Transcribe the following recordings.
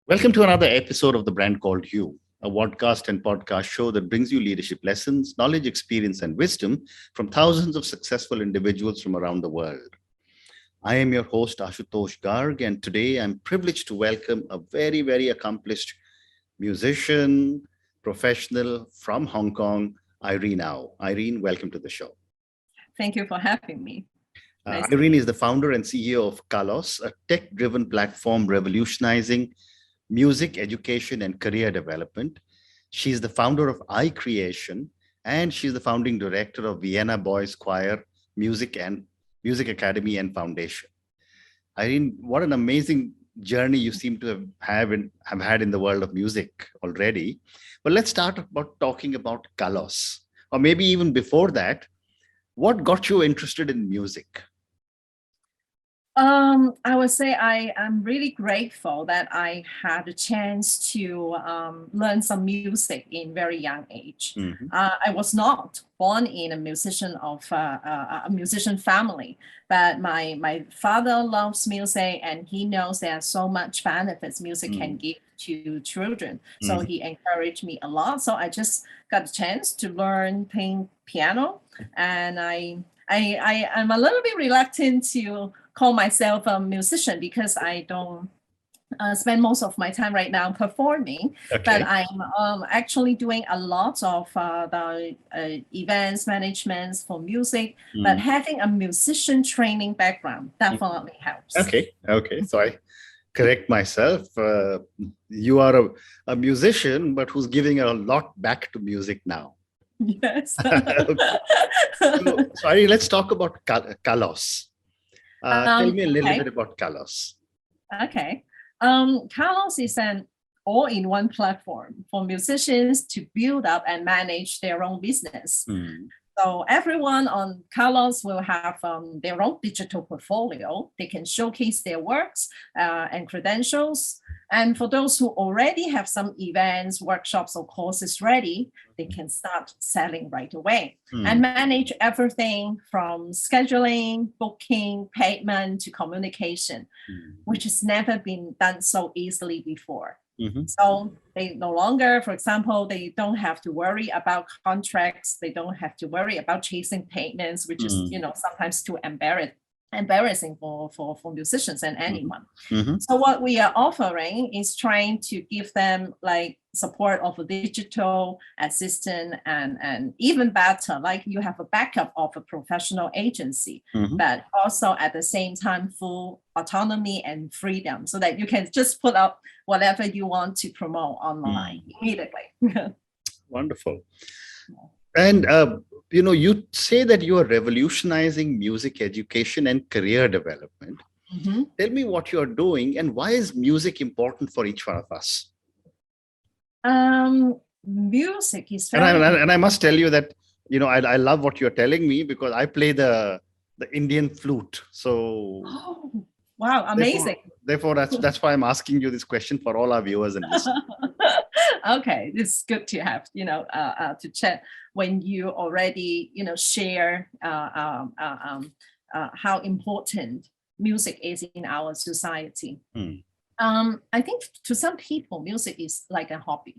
Welcome to another episode of The Brand Called You, a podcast and podcast show that brings you leadership lessons, knowledge, experience, and wisdom from thousands of successful individuals from around the world. I am your host, Ashutosh Garg, and today I'm privileged to welcome a very, very accomplished musician, professional from Hong Kong, Irene Au. Irene, welcome to the show. Thank you for having me. Irene is the founder and CEO of Kalos, a tech-driven platform revolutionizing music education and career development. She's the founder of iCreation, and she's the founding director of Vienna Boys Choir Music Academy and Foundation. Irene, what an amazing journey you seem to have had in the world of music already. But let's start about talking about Kalos, or maybe even before that, what got you interested in music? I would say I am really grateful that I had a chance to learn some music in very young age. Mm-hmm. I was not born in a musician family, but my father loves music and he knows there are so much benefits music can give to children. So he encouraged me a lot. So I just got a chance to learn playing piano, and I'm a little bit reluctant to call myself a musician because I don't spend most of my time right now performing, but I'm actually doing a lot of the events management for music, but having a musician training background definitely helps. Okay. So I correct myself. You are a musician, but who's giving a lot back to music now. Yes. So let's talk about Kalos. Tell me a little bit about Kalos. Okay. Kalos is an all-in-one platform for musicians to build up and manage their own business. So everyone on Kalos will have their own digital portfolio. They can showcase their works and credentials. And for those who already have some events, workshops, or courses ready, they can start selling right away and manage everything from scheduling, booking, payment to communication, which has never been done so easily before. So they no longer, for example, they don't have to worry about contracts. They don't have to worry about chasing payments, which is, sometimes too embarrassing for musicians and anyone. So what we are offering is trying to give them like support of a digital assistant and even better, like you have a backup of a professional agency, but also at the same time full autonomy and freedom so that you can just put up whatever you want to promote online immediately. Wonderful. And you say that you are revolutionizing music education and career development. Tell me what you're doing and why is music important for each one of us? Music is very and I must tell you that, I love what you're telling me because I play the Indian flute. So wow, amazing. Therefore that's why I'm asking you this question for all our viewers and listeners. Okay, it's good to have, to chat when you already, share how important music is in our society. I think to some people, music is like a hobby.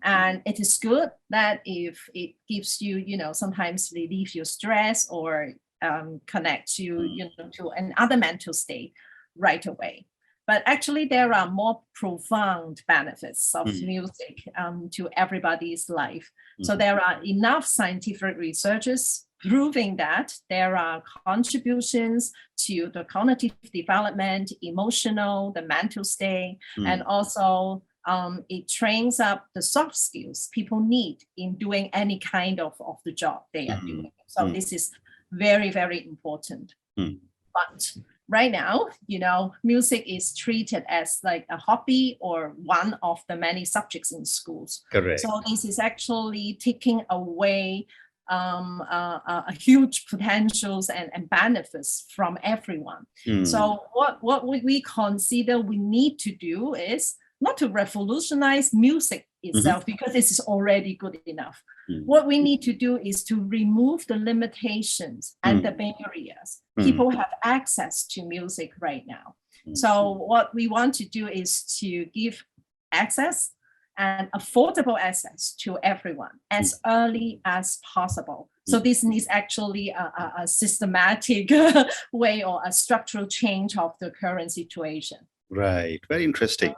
And it is good that if it gives you, sometimes relieve your stress or connect you, to another mental state right away. But actually, there are more profound benefits of music to everybody's life. So there are enough scientific researches proving that there are contributions to the cognitive development, emotional, the mental state, and also it trains up the soft skills people need in doing any kind of the job they are doing. So this is very, very important. But right now, music is treated as like a hobby or one of the many subjects in schools. Correct. So this is actually taking away a huge potentials and benefits from everyone. So what we consider we need to do is not to revolutionize music itself because this is already good enough. What we need to do is to remove the limitations and the barriers. People have access to music right now. So what we want to do is to give access and affordable access to everyone as early as possible. So this needs actually a systematic way or a structural change of the current situation. Right. Very interesting.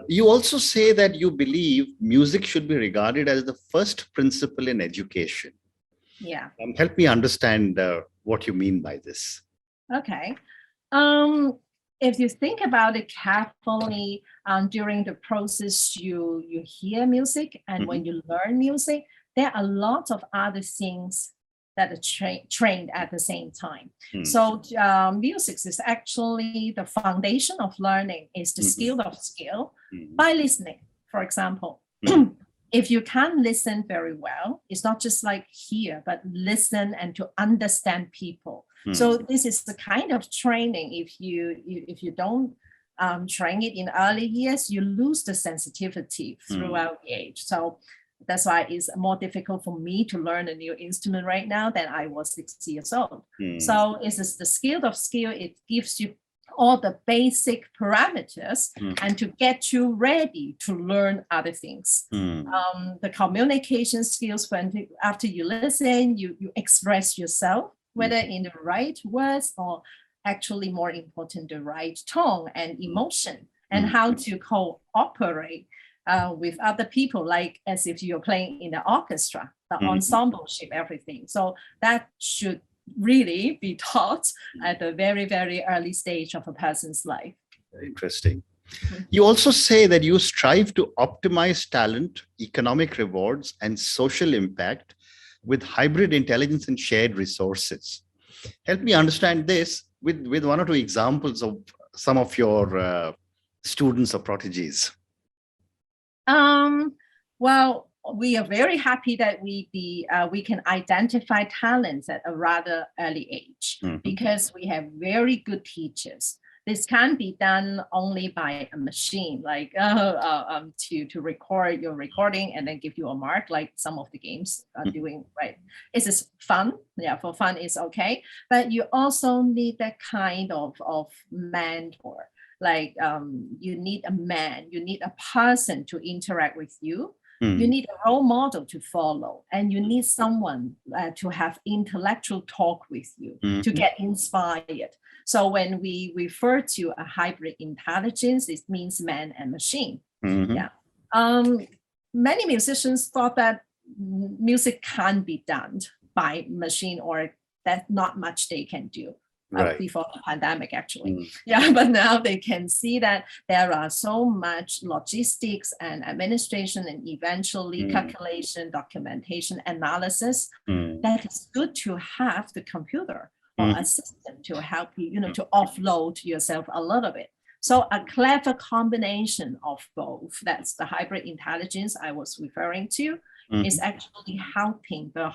You also say that you believe music should be regarded as the first principle in education. Yeah. Help me understand what you mean by this. Okay. If you think about it carefully, during the process, you hear music, and when you learn music, there are a lot of other things that are trained at the same time. So music is actually the foundation of learning, is the skill of skill by listening, for example. If you can't listen very well, it's not just like hear, but listen and to understand people. So this is the kind of training. If you don't train it in early years, you lose the sensitivity throughout the age. So that's why it's more difficult for me to learn a new instrument right now than I was 6 years old. So it's the skill of skill. It gives you all the basic parameters and to get you ready to learn other things. The communication skills, after you listen, you express yourself, whether in the right words or actually more important, the right tone and emotion, and how to cooperate with other people, like as if you're playing in the orchestra, the ensembleship, everything. So that should really be taught at a very, very early stage of a person's life. Very interesting. You also say that you strive to optimize talent, economic rewards, and social impact with hybrid intelligence and shared resources. Help me understand this with one or two examples of some of your students or proteges. Well, we are very happy that we can identify talents at a rather early age because we have very good teachers. This can't be done only by a machine, like to record your recording and then give you a mark, like some of the games are doing, right? It's just fun. Yeah, for fun is okay. But you also need that kind of mentor. Like you need a man, you need a person to interact with you. You need a role model to follow, and you need someone to have intellectual talk with you to get inspired. So when we refer to a hybrid intelligence, it means man and machine. Yeah. Many musicians thought that music can't be done by machine, or that not much they can do. Before the pandemic, actually. Yeah, but now they can see that there are so much logistics and administration and eventually calculation, documentation, analysis, that it's good to have the computer or a system to help you, to offload yourself a little bit. So a clever combination of both, that's the hybrid intelligence I was referring to, is actually helping the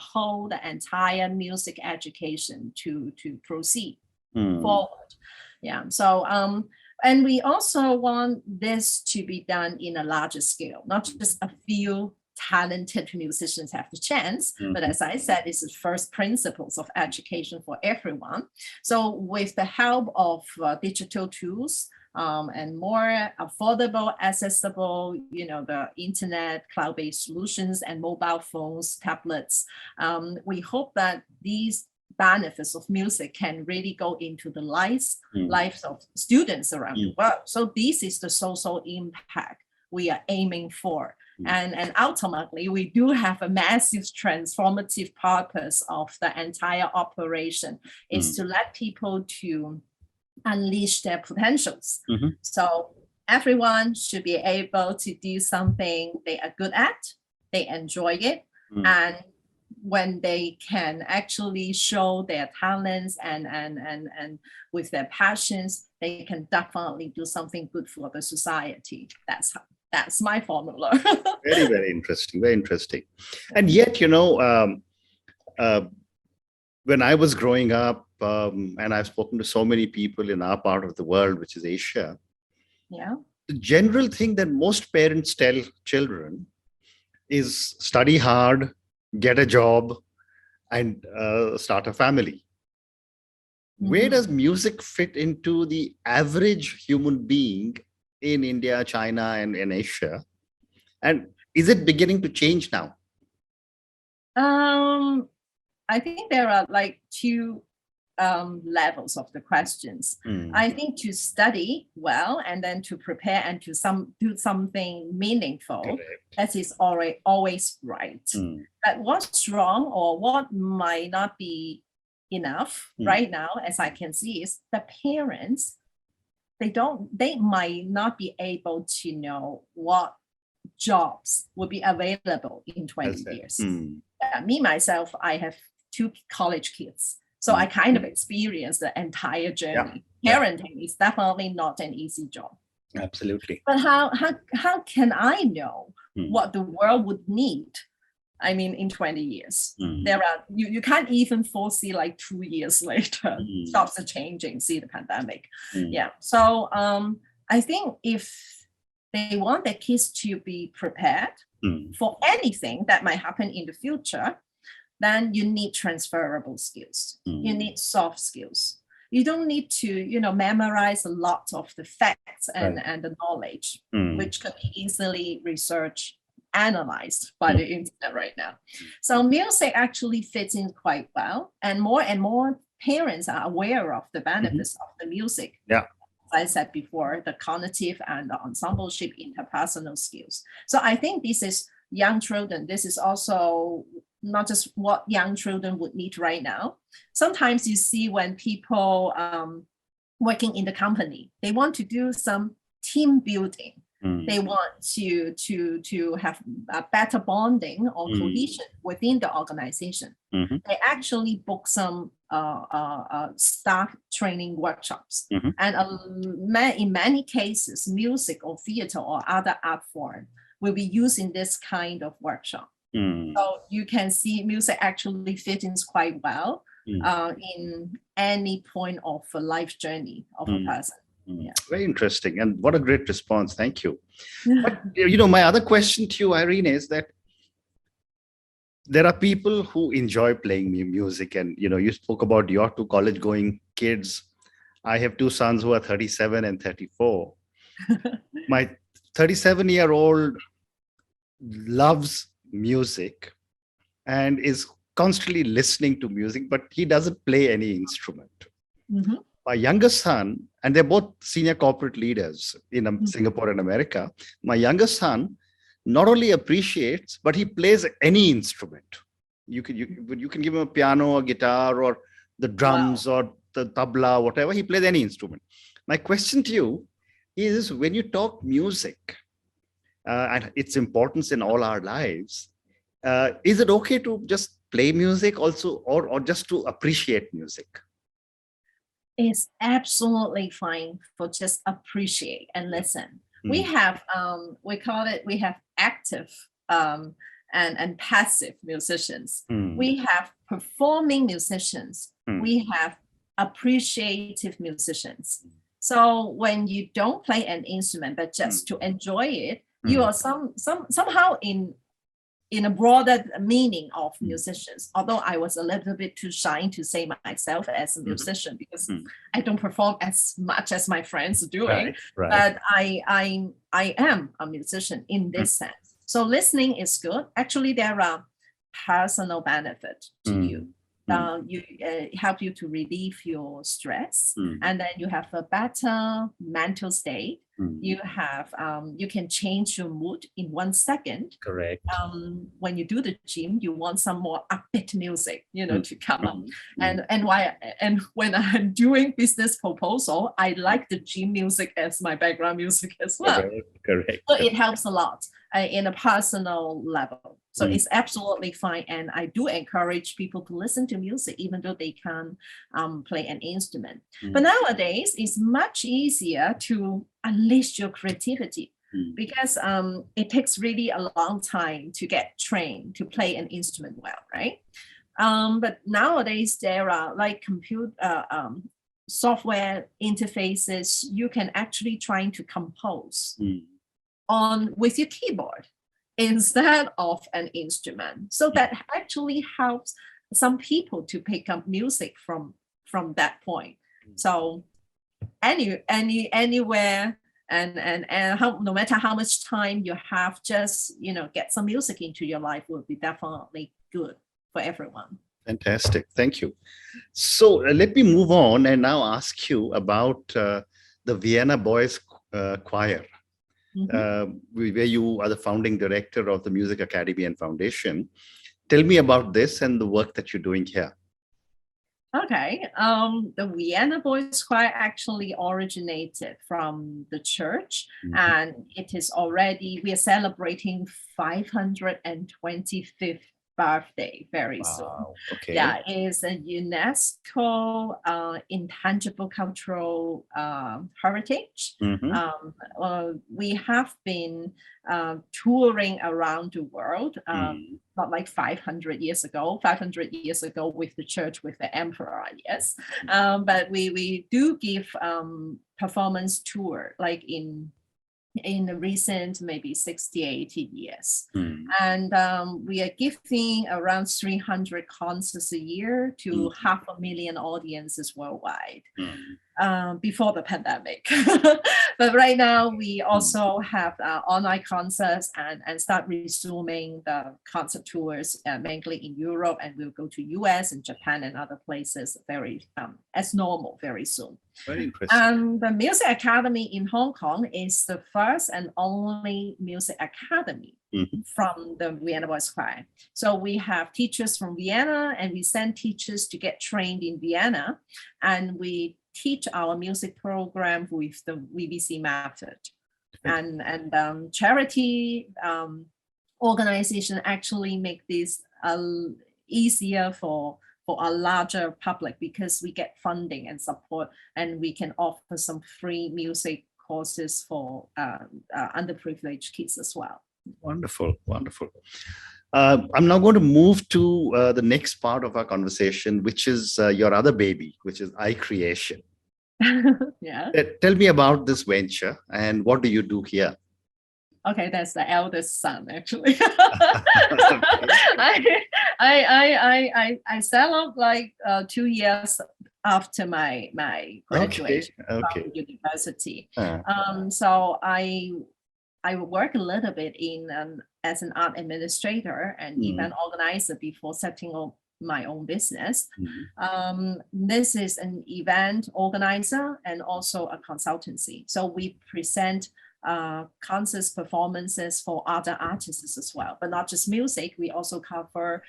entire music education to proceed forward. Yeah. So and we also want this to be done in a larger scale, not just a few talented musicians have the chance, but as I said, this is first principles of education for everyone. So with the help of digital tools, and more affordable, accessible, the internet, cloud-based solutions, and mobile phones, tablets. We hope that these benefits of music can really go into the lives of students around the world. So this is the social impact we are aiming for. And ultimately, we do have a massive transformative purpose of the entire operation is to let people to unleash their potentials. So everyone should be able to do something they are good at, they enjoy it, and when they can actually show their talents and with their passions, they can definitely do something good for the society. That's my formula. Very, very interesting. Very interesting. And yet, when I was growing up, and I've spoken to so many people in our part of the world, which is Asia, the general thing that most parents tell children is study hard, get a job, and start a family. Where does music fit into the average human being in India, China, and in Asia. And is it beginning to change now? I think there are like two levels of the questions. I think to study well and then to prepare and to do something meaningful, Correct. that is always right. But what's wrong or what might not be enough right now, as I can see, is the parents, they might not be able to know what jobs will be available in 20 years. Me, myself, I have 2 college kids. So I kind of experienced the entire journey. Parenting is definitely not an easy job. Absolutely. But how can I know what the world would need? I mean, in 20 years, you can't even foresee like 2 years later, jobs are changing, see the pandemic. So I think if they want their kids to be prepared for anything that might happen in the future, then you need transferable skills. You need soft skills. You don't need to, memorize a lot of the facts and the knowledge, which could be easily researched, analyzed by the internet right now. So music actually fits in quite well, and more parents are aware of the benefits of the music. Yeah. As I said before, the cognitive and the ensembleship interpersonal skills. So I think this is young children. This is also not just what young children would need right now. Sometimes you see when people working in the company, they want to do some team building. They want to have a better bonding or cohesion within the organization. They actually book some staff training workshops. And in many cases, music or theater or other art form will be used in this kind of workshop. So you can see music actually fits in quite well in any point of a life journey of a person. Yeah. Very interesting. And what a great response. Thank you. But, my other question to you, Irene, is that there are people who enjoy playing music. And, you spoke about your 2 college-going kids. I have 2 sons who are 37 and 34. My 37-year-old loves music and is constantly listening to music, but he doesn't play any instrument. My youngest son, and they're both senior corporate leaders in Singapore and America. My youngest son not only appreciates, but he plays any instrument. You can give him a piano or guitar or the drums or the tabla, whatever. He plays any instrument. My question to you is, when you talk music and its importance in all our lives, is it okay to just play music also, or just to appreciate music? It's absolutely fine for just appreciate and listen. We have, we have active and passive musicians. We have performing musicians. We have appreciative musicians. So when you don't play an instrument, but just to enjoy it, you are somehow in a broader meaning of musicians, although I was a little bit too shy to say myself as a musician because I don't perform as much as my friends are doing, but I am a musician in this sense. So listening is good. Actually, there are personal benefits to you. You help you to relieve your stress, and then you have a better mental state. You have you can change your mood in 1 second. Correct. When you do the gym, you want some more upbeat music, to come up. And when I'm doing business proposal, I like the gym music as my background music as well. Correct. So it helps a lot in a personal level. So it's absolutely fine. And I do encourage people to listen to music, even though they can't play an instrument. But nowadays, it's much easier to unleash your creativity because it takes really a long time to get trained to play an instrument well, right? But nowadays, there are like computer software interfaces. You can actually try to compose with your keyboard instead of an instrument. So that actually helps some people to pick up music from that point. So anywhere and how, no matter how much time you have, just get some music into your life will be definitely good for everyone. Fantastic. Thank you. So let me move on and now ask you about the Vienna Boys Choir, where you are the founding director of the Music Academy and Foundation. Tell me about this and the work that you're doing here. Okay. The Vienna Boys Choir actually originated from the church, and it is already, we are celebrating 525th birthday very soon. Okay. Yeah, it's a UNESCO intangible cultural heritage. We have been touring around the world, not like 500 years ago. 500 years ago with the church, with the emperor, yes. But we do give performance tour, like in the recent maybe 60, 80 years. And we are giving around 300 concerts a year to 500,000 audiences worldwide. Before the pandemic. But right now we also have online concerts and start resuming the concert tours mainly in Europe, and we'll go to US and Japan and other places very as normal very soon. Very interesting. And the Music Academy in Hong Kong is the first and only music academy from the Vienna Boys Choir. So we have teachers from Vienna, and we send teachers to get trained in Vienna, and we teach our music program with the VBC method. And charity organization actually make this easier for a larger public, because we get funding and support, and we can offer some free music courses for underprivileged kids as well. Wonderful, wonderful. I'm now going to move to the next part of our conversation, which is your other baby, which is iCreation. Yeah. Tell me about this venture and what do you do here? Okay, that's the eldest son, actually. I set up like 2 years after my graduation from university. So I work a little bit in as an art administrator and event organizer before setting up my own business. This is an event organizer and also a consultancy. So we present concerts, performances for other artists as well, but not just music. We also cover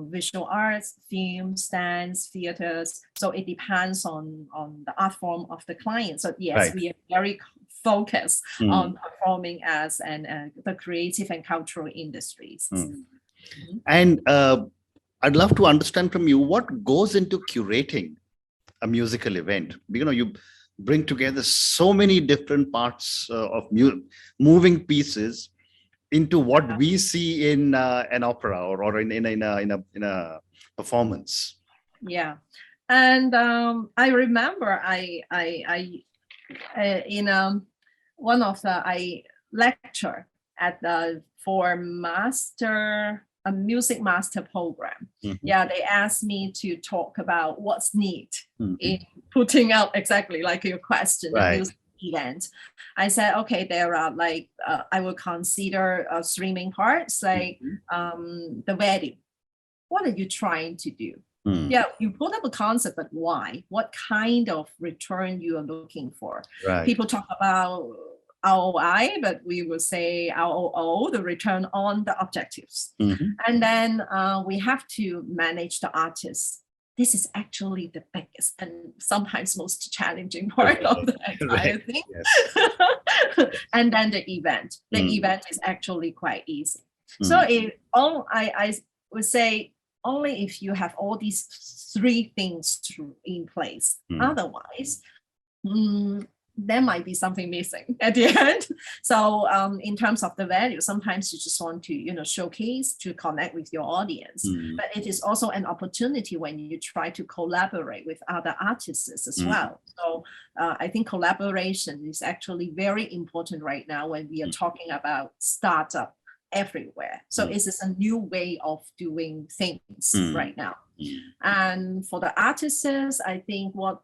visual arts, films, dance, theaters. So it depends on the art form of the client. So yes, we are very focused on performing as and the creative and cultural industries. And I'd love to understand from you what goes into curating a musical event. You bring together so many different parts of moving pieces into what we see in an opera or in a performance. Yeah, and I remember I in one of the I lecture at the for a music master program. Yeah, they asked me to talk about what's needed in putting out exactly like your question, a music event. I said, okay, there are like, I will consider streaming parts, like the value. What are you trying to do? Yeah, you put up a concept, but why? What kind of return you are looking for? People talk about ROI, but we will say ROO, the return on the objectives. And then we have to manage the artists. This is actually the biggest and sometimes most challenging part of the entire thing. And then the event. The event is actually quite easy. So I would say only if you have all these three things in place. Otherwise, there might be something missing at the end. So in terms of the value, sometimes you just want to, showcase, to connect with your audience. But it is also an opportunity when you try to collaborate with other artists as well. So I think collaboration is actually very important right now when we are talking about startup everywhere. So it is a new way of doing things right now. And for the artists, I think what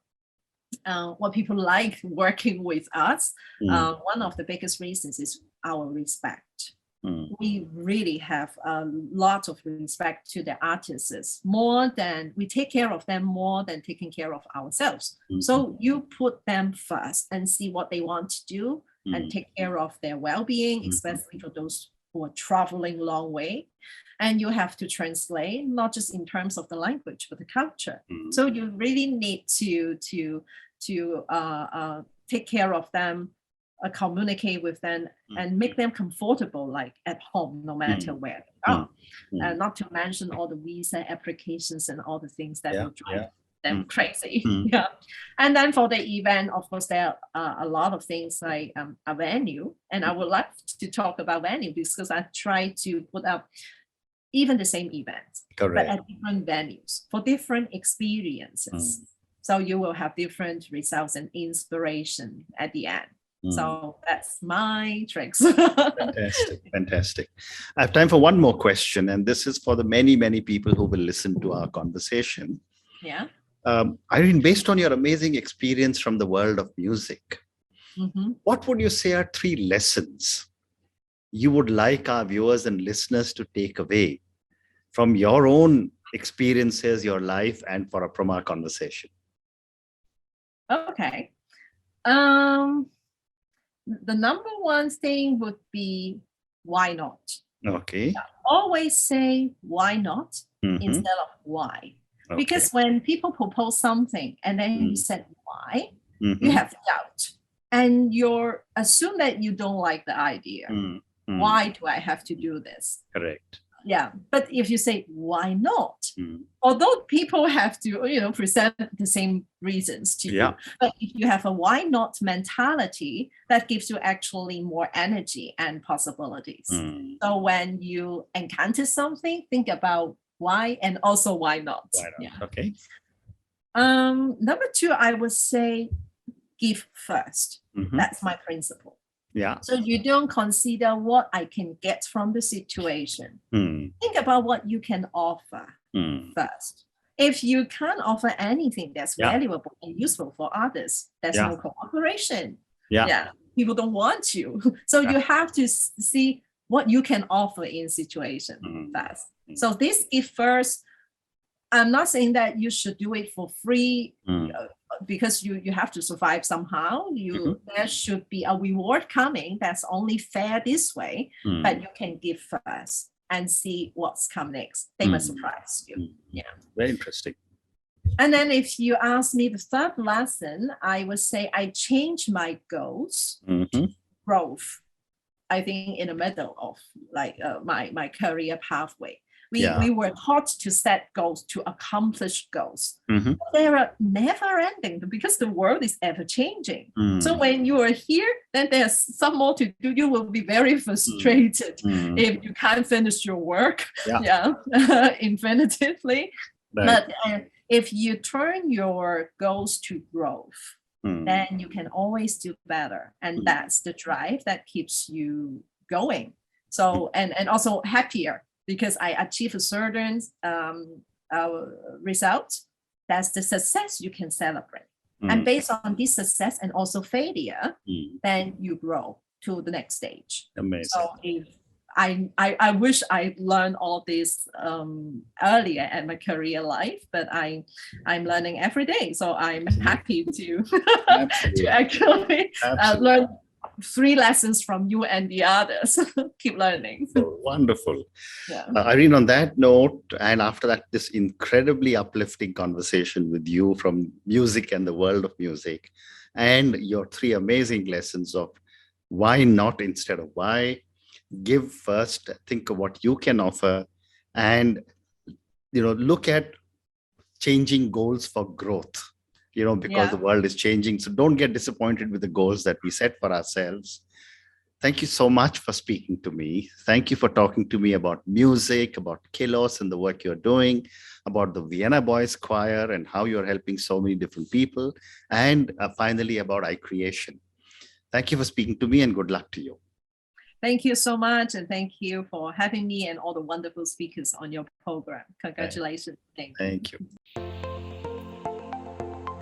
what people like working with us, Mm. one of the biggest reasons is our respect. Mm. We really have a lot of respect to the artists, more than we take care of them more than taking care of ourselves. Mm. So you put them first and see what they want to do and take care of their well-being, especially for those who are traveling long way. And you have to translate, not just in terms of the language, but the culture. So you really need to take care of them, communicate with them, and make them comfortable, like at home, no matter where they are. And not to mention all the visa applications and all the things that will drive them crazy. Yeah. And then for the event, of course, there are a lot of things like a venue. And I would like to talk about venue because I try to put up even the same events, but at different venues for different experiences. So you will have different results and inspiration at the end. So that's my tricks. Fantastic, fantastic. I have time for one more question, and this is for the many, many people who will listen to our conversation. Yeah. Irene, based on your amazing experience from the world of music, what would you say are 3 lessons you would like our viewers and listeners to take away from your own experiences, your life, and from our conversation? Okay. The number one thing would be, why not? Okay. Always say why not instead of why. Okay. Because when people propose something and then you said why, you have doubt. And you're assume that you don't like the idea. Why do I have to do this? Correct. Yeah. But if you say why not, although people have to, present the same reasons to you, but if you have a why not mentality, that gives you actually more energy and possibilities. So when you encounter something, think about why and also why not. Why not? Yeah. Okay. Number 2, I would say give first. That's my principle. Yeah. So you don't consider what I can get from the situation. Think about what you can offer first. If you can't offer anything that's valuable and useful for others, there's no cooperation. Yeah. People don't want you. So you have to see what you can offer in situation first. So this is first. I'm not saying that you should do it for free because you have to survive somehow. There should be a reward coming that's only fair this way, but you can give first and see what's come next. They must surprise you. Yeah. Very interesting. And then if you ask me the 3rd lesson, I would say I change my goals to growth. I think in the middle of like my career pathway. We were taught to set goals, to accomplish goals. They are never ending because the world is ever changing. So when you are here, then there's some more to do. You will be very frustrated if you can't finish your work infinitively. Right. But if you turn your goals to growth, then you can always do better. And that's the drive that keeps you going. So, and also happier. Because I achieve a certain result, that's the success you can celebrate. And based on this success and also failure, then you grow to the next stage. Amazing. So if I wish I learned all this earlier in my career life, but I'm learning every day. So I'm happy to to actually learn 3 lessons from you and the others. Keep learning. Wonderful. Yeah. Irene, on that note, and after that, this incredibly uplifting conversation with you from music and the world of music, and your 3 amazing lessons of why not instead of why, give first, think of what you can offer, and look at changing goals for growth. Because the world is changing. So don't get disappointed with the goals that we set for ourselves. Thank you so much for speaking to me. Thank you for talking to me about music, about Kalos and the work you're doing, about the Vienna Boys Choir and how you're helping so many different people, and finally about iCreation. Thank you for speaking to me and good luck to you. Thank you so much. And thank you for having me and all the wonderful speakers on your program. Congratulations. Thank you.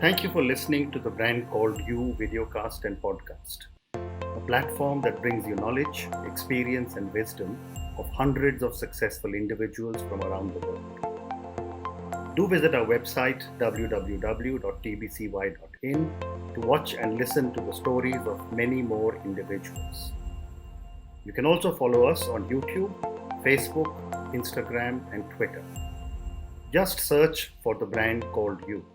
Thank you for listening to the brand called You videocast and podcast, a platform that brings you knowledge, experience, and wisdom of hundreds of successful individuals from around the world. Do visit our website www.tbcy.in to watch and listen to the stories of many more individuals. You can also follow us on YouTube, Facebook, Instagram, and Twitter. Just search for the brand called You.